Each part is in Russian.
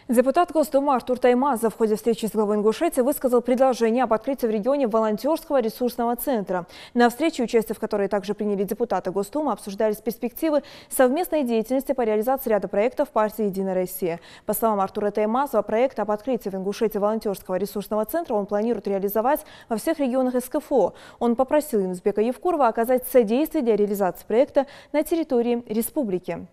Депутат Госдумы Артур Таймазов в ходе встречи с главой Ингушетии высказал предложение об открытии в регионе волонтерского ресурсного центра. На встрече, участие в которой также приняли депутаты Госдумы, обсуждались перспективы совместной деятельности по реализации ряда проектов партии «Единая Россия». По словам Артура Таймазова, проект об открытии в Ингушетии волонтерского ресурсного центра он планирует реализовать во всех регионах СКФО. Он попросил Юнусбека Евкурова оказать содействие для реализации проекта на территории республики.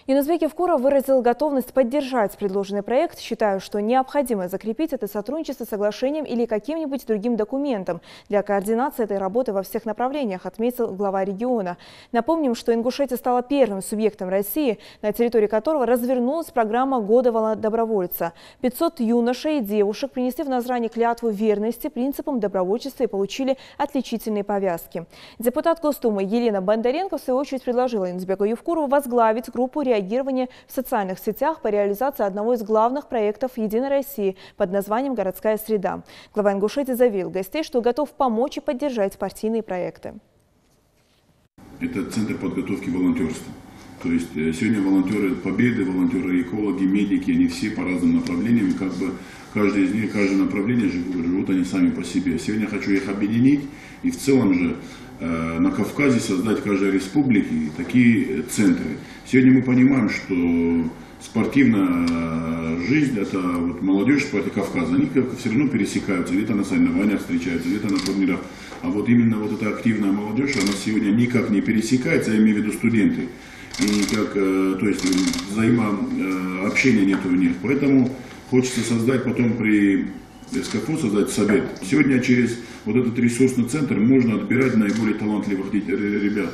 Юнусбек Евкуров выразил готовность поддержать предложенный проект, считая, что необходимо закрепить это сотрудничество соглашением или каким-нибудь другим документом для координации этой работы во всех направлениях, отметил глава региона. Напомним, что Ингушетия стала первым субъектом России, на территории которого развернулась программа «Года добровольца». 500 юношей и девушек принесли в Назрани клятву верности принципам добровольчества и получили отличительные повязки. Депутат Госдумы Елена Бондаренко в свою очередь предложила Юнусбеку Евкурову возглавить группу реагирования в социальных сетях по реализации одного из главных проектов «Единой России» под названием «Городская среда». Глава Ингушетии заверил гостей, что готов помочь и поддержать партийные проекты. Это центр подготовки волонтерства. То есть сегодня волонтеры Победы, волонтеры экологи, медики, они все по разным направлениям, как бы каждый из них, каждое направление живут они сами по себе. Сегодня я хочу их объединить и в целом же на Кавказе создать в каждой республике такие центры. Сегодня мы понимаем, что спортивная жизнь, это вот молодежь партии Кавказа, они как все равно пересекаются, где-то на соревнованиях встречаются, где-то на турнирах. А вот именно вот эта активная молодежь, она сегодня никак не пересекается, я имею в виду студенты. И никак, то есть взаимообщения нет у них. Поэтому хочется создать потом при СКФО создать совет. Сегодня через вот этот ресурсный центр можно отбирать наиболее талантливых ребят.